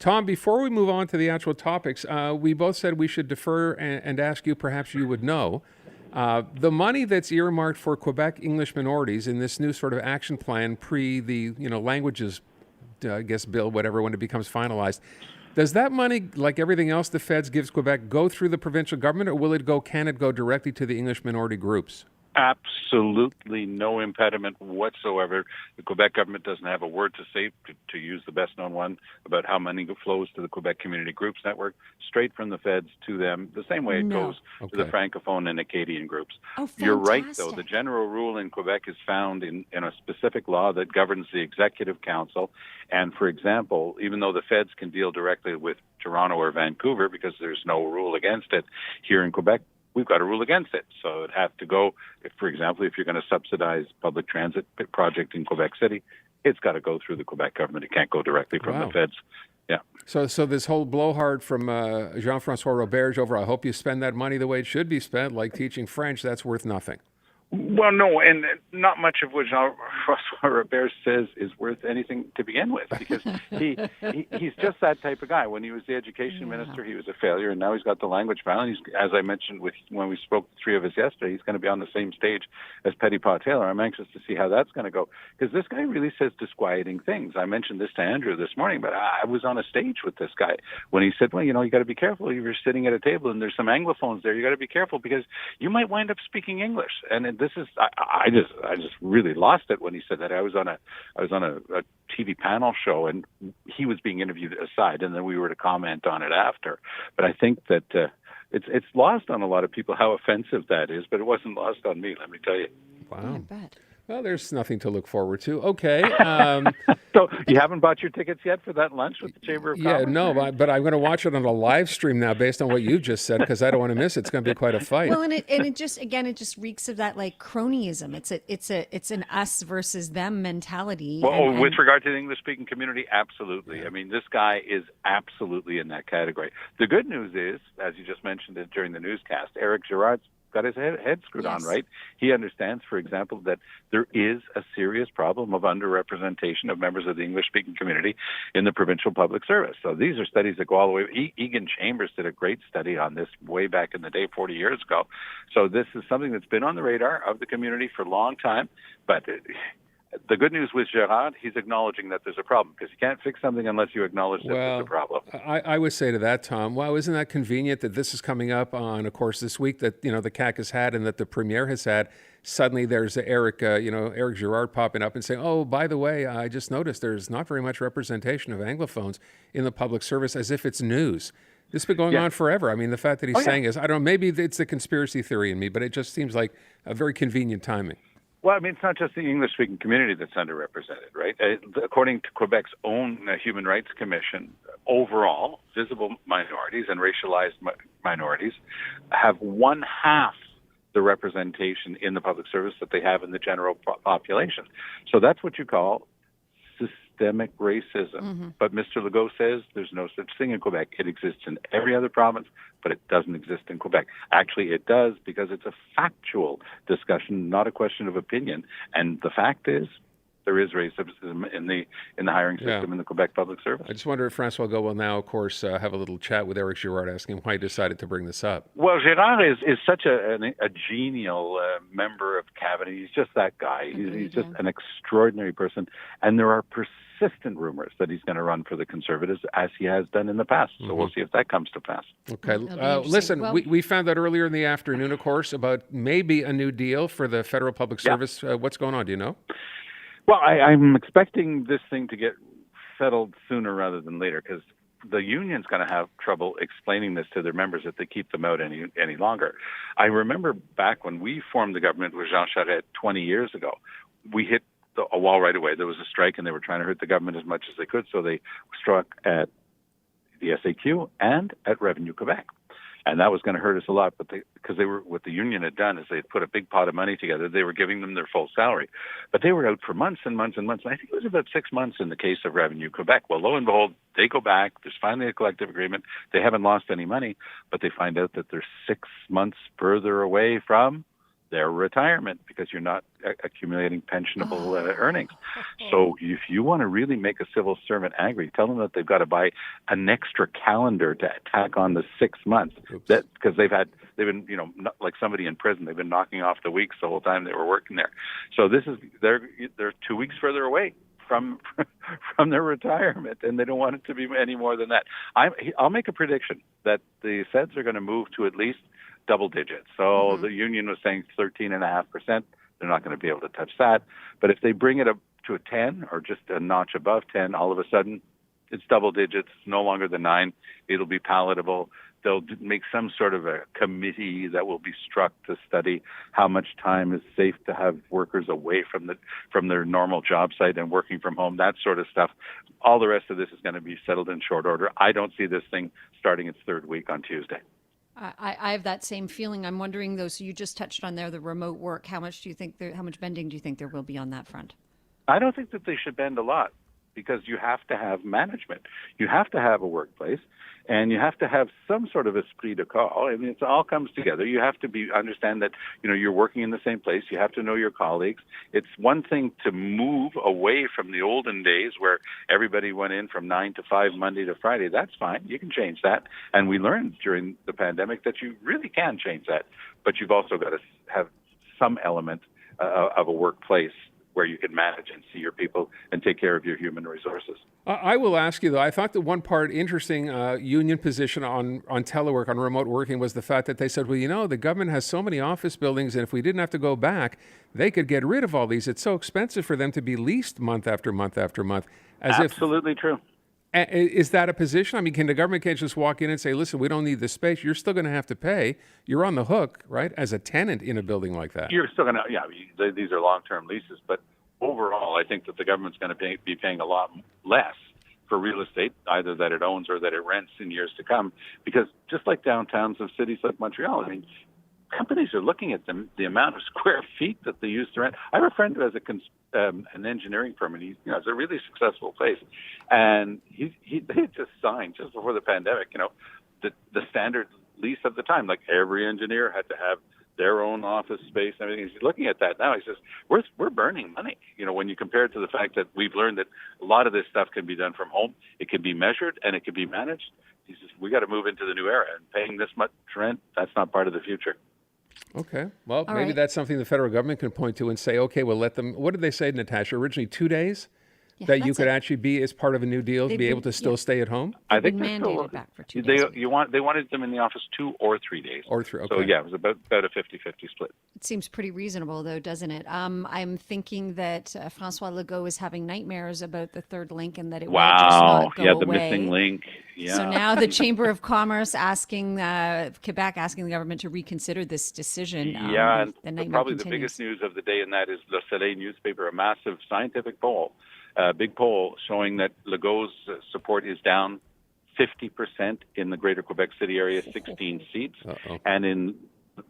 Tom, before we move on to the actual topics, we both said we should defer and ask you, perhaps you would know. The money that's earmarked for Quebec English minorities in this new sort of action plan pre the languages, I guess, bill, whatever, when it becomes finalized, does that money, like everything else the feds gives Quebec, go through the provincial government, or can it go directly to the English minority groups? Absolutely no impediment whatsoever. The Quebec government doesn't have a word to say, to use the best-known one, about how money flows to the Quebec Community Groups Network, straight from the feds to them, the same way it goes to the Francophone and Acadian groups. Oh, fantastic. You're right, though. The general rule in Quebec is found in a specific law that governs the Executive Council. And, for example, even though the feds can deal directly with Toronto or Vancouver because there's no rule against it, here in Quebec, we've got a rule against it. So it has to go, for example, if you're going to subsidize public transit project in Quebec City, it's got to go through the Quebec government. It can't go directly from the feds. Yeah. So this whole blowhard from Jean-Francois Roberge over, I hope you spend that money the way it should be spent, like teaching French, that's worth nothing. Well, no, and not much of what Jean-Francois Robert says is worth anything to begin with, because he's just that type of guy. When he was the education minister, he was a failure, and now he's got the language file. He's, as I mentioned when we spoke to three of us yesterday, he's going to be on the same stage as Petty Paw Taylor. I'm anxious to see how that's going to go, because this guy really says disquieting things. I mentioned this to Andrew this morning, but I was on a stage with this guy when he said, well, you got to be careful. You're sitting at a table and there's some Anglophones there. You got to be careful because you might wind up speaking English. And this is, I just really lost it when he said that. I was on a TV panel show, and he was being interviewed aside, and then we were to comment on it after. But I think that it's lost on a lot of people how offensive that is, but it wasn't lost on me, let me tell you. Wow. Yeah, I bet. Well, there's nothing to look forward to. Okay. So you haven't bought your tickets yet for that lunch with the Chamber of Commerce? Yeah, no, but I'm going to watch it on a live stream now based on what you just said, because I don't want to miss it. It's going to be quite a fight. Well, and it just reeks of that like cronyism. It's an us versus them mentality. Well, with regard to the English-speaking community, absolutely. I mean, this guy is absolutely in that category. The good news is, as you just mentioned it during the newscast, Eric Girard's got his head screwed on, right? He understands, for example, that there is a serious problem of underrepresentation of members of the English-speaking community in the provincial public service. So these are studies that go all the way. Egan Chambers did a great study on this way back in the day, 40 years ago. So this is something that's been on the radar of the community for a long time, but the good news with Girard, he's acknowledging that there's a problem, because you can't fix something unless you acknowledge that there's a problem. I would say to that, Tom, wow, isn't that convenient that this is coming up on, of course, this week that, the CAC has had and that the Premier has had. Suddenly there's Eric Girard popping up and saying, oh, by the way, I just noticed there's not very much representation of Anglophones in the public service, as if it's news. This has been going on forever. I mean, the fact that he's saying is, I don't know, maybe it's the conspiracy theory in me, but it just seems like a very convenient timing. Well, I mean, it's not just the English-speaking community that's underrepresented, right? According to Quebec's own Human Rights Commission, overall, visible minorities and racialized minorities have one-half the representation in the public service that they have in the general population. So that's what you call systemic racism. Mm-hmm. But Mr. Legault says there's no such thing in Quebec. It exists in every other province, but it doesn't exist in Quebec. Actually, it does, because it's a factual discussion, not a question of opinion. And the fact is, there is racism in the hiring system in the Quebec public service. I just wonder if François Legault will now, of course, have a little chat with Eric Girard, asking him why he decided to bring this up. Well, Girard is such a genial member of cabinet. He's just that guy. He's just an extraordinary person. And there are persistent rumors that he's going to run for the Conservatives, as he has done in the past. So we'll see if that comes to pass. Okay. Listen, we found out earlier in the afternoon, of course, about maybe a new deal for the federal public service. What's going on? Do you know? Well, I'm expecting this thing to get settled sooner rather than later, because the union's going to have trouble explaining this to their members if they keep them out any longer. I remember back when we formed the government with Jean Charest 20 years ago, we hit a wall right away. There was a strike, and they were trying to hurt the government as much as they could, so they struck at the SAQ and at Revenue Quebec. And that was going to hurt us a lot, but because what the union had done is they had put a big pot of money together. They were giving them their full salary, but they were out for months and months and months. And I think it was about 6 months in the case of Revenue Quebec. Well, lo and behold, they go back. There's finally a collective agreement. They haven't lost any money, but they find out that they're 6 months further away from their retirement because you're not accumulating pensionable earnings. So if you want to really make a civil servant angry, tell them that they've got to buy an extra calendar to tack on the 6 months. That because they've been, not like somebody in prison. They've been knocking off the weeks the whole time they were working there. So they're 2 weeks further away from their retirement, and they don't want it to be any more than that. I'll make a prediction that the feds are going to move to at least double digits. So the union was saying 13.5%. They're not going to be able to touch that. But if they bring it up to a 10 or just a notch above 10, all of a sudden it's double digits, no longer the 9. It'll be palatable. They'll make some sort of a committee that will be struck to study how much time is safe to have workers away from their normal job site and working from home, that sort of stuff. All the rest of this is going to be settled in short order. I don't see this thing starting its third week on Tuesday. I have that same feeling. I'm wondering, though, so you just touched on there the remote work. How much bending do you think there will be on that front? I don't think that they should bend a lot because you have to have management. You have to have a workplace, and you have to have some sort of esprit de corps. I mean, it all comes together. You have to understand that you're working in the same place. You have to know your colleagues. It's one thing to move away from the olden days where everybody went in from 9 to 5 Monday to Friday. That's fine. You can change that. And we learned during the pandemic that you really can change that. But you've also got to have some element of a workplace where you can manage and see your people and take care of your human resources. I will ask you, though, I thought the one part interesting union position on telework, on remote working, was the fact that they said, well, the government has so many office buildings, and if we didn't have to go back, they could get rid of all these. It's so expensive for them to be leased month after month after month. Absolutely true. Is that a position? I mean, the government can't just walk in and say, listen, we don't need the space. You're still going to have to pay. You're on the hook, right, as a tenant in a building like that. You're still going to, these are long-term leases, but overall, I think that the government's going to be paying a lot less for real estate, either that it owns or that it rents in years to come, because just like downtowns of cities like Montreal, I mean, companies are looking at the amount of square feet that they use to rent. I have a friend who has an engineering firm, and it's a really successful place, and they had just signed just before the pandemic, the standard lease of the time. Like every engineer had to have their own office space and everything. He's looking at that now. He says, we're burning money. When you compare it to the fact that we've learned that a lot of this stuff can be done from home, it can be measured and it can be managed. He says, we got to move into the new era, and paying this much rent, that's not part of the future. Okay. Well, maybe that's something the federal government can point to and say, okay, we'll let them. What did they say, Natasha? Originally 2 days? Yeah, that you could actually be as part of a new deal to be able to still stay at home? I think they're mandated back for 2 days. They wanted them in the office 2 or 3 days. Or 3, okay. So yeah, it was about a 50-50 split. It seems pretty reasonable, though, doesn't it? I'm thinking that François Legault is having nightmares about the third link and that it will just not go away. The missing link. Yeah. So now the Chamber of Commerce asking Quebec asking the government to reconsider this decision. And probably the biggest news of the day in that is Le Soleil newspaper, a massive scientific poll. Big poll showing that Legault's support is down 50% in the Greater Quebec City area, 16 seats, and in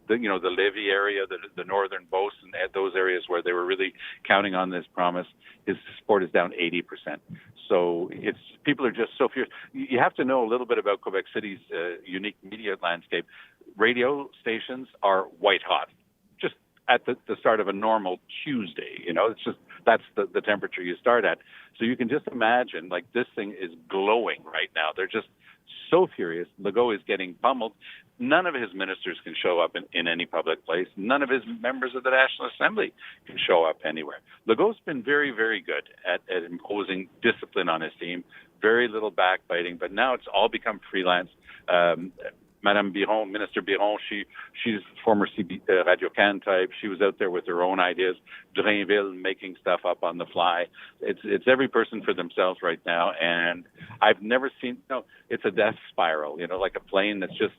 the Lévis area, the northern Beauce, and those areas where they were really counting on this promise, his support is down 80%. So people are just so fierce. You have to know a little bit about Quebec City's unique media landscape. Radio stations are white hot, just at the start of a normal Tuesday. It's just that's the temperature you start at. So you can just imagine, like, this thing is glowing right now. They're just so furious. Legault is getting pummeled. None of his ministers can show up in any public place. None of his members of the National Assembly can show up anywhere. Legault's been very, very good at imposing discipline on his team, very little backbiting, but now it's all become freelance. Madame Biron, Minister Biron, she's former Radio Can type. She was out there with her own ideas. Drainville making stuff up on the fly. It's every person for themselves right now, and I've never seen. It's a death spiral. Like a plane that's just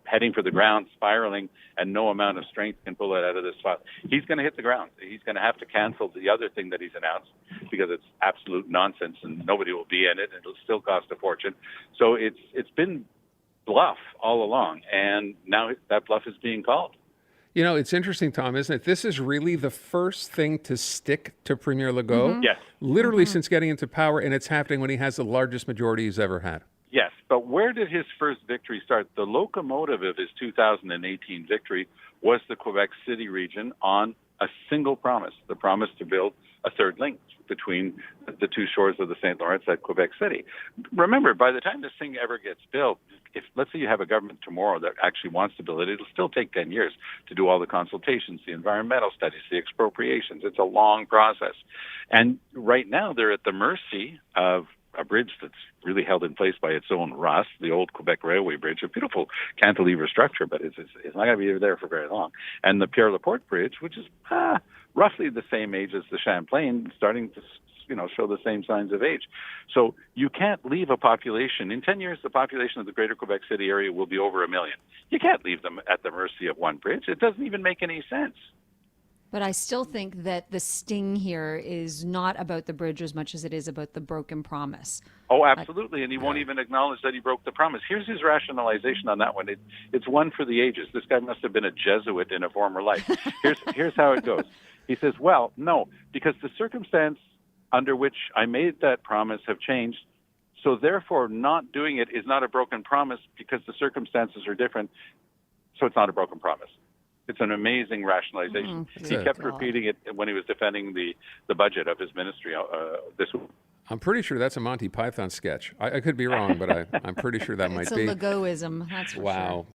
heading for the ground, spiraling, and no amount of strength can pull it out of this spot. He's going to hit the ground. He's going to have to cancel the other thing that he's announced because it's absolute nonsense, and nobody will be in it, and it'll still cost a fortune. So it's been bluff all along, and now that bluff is being called. It's interesting, Tom, isn't it? This is really the first thing to stick to Premier Legault. Yes. Literally since getting into power, and it's happening when he has the largest majority he's ever had. Yes, but where did his first victory start? The locomotive of his 2018 victory was the Quebec City region on a single promise, the promise to build a third link between the two shores of the St. Lawrence at Quebec City. Remember, by the time this thing ever gets built, if let's say you have a government tomorrow that actually wants to build it, it'll still take 10 years to do all the consultations, the environmental studies, the expropriations. It's a long process. And right now they're at the mercy of a bridge that's really held in place by its own rust, the old Quebec Railway Bridge, a beautiful cantilever structure, but it's not going to be there for very long. And the Pierre Laporte Bridge, which is roughly the same age as the Champlain, starting to show the same signs of age. So you can't leave a population. In 10 years, the population of the greater Quebec City area will be over 1 million. You can't leave them at the mercy of one bridge. It doesn't even make any sense. But I still think that the sting here is not about the bridge as much as it is about the broken promise. Oh, absolutely. And he won't even acknowledge that he broke the promise. Here's his rationalization on that one. It's one for the ages. This guy must have been a Jesuit in a former life. Here's how it goes. He says, well, no, because the circumstance under which I made that promise have changed. So therefore, not doing it is not a broken promise because the circumstances are different. So it's not a broken promise. It's an amazing rationalization. He kept repeating it when he was defending the budget of his ministry this week. I'm pretty sure that's a Monty Python sketch. I could be wrong, but I'm pretty sure that might be. It's a Legaultism, that's for sure. Wow.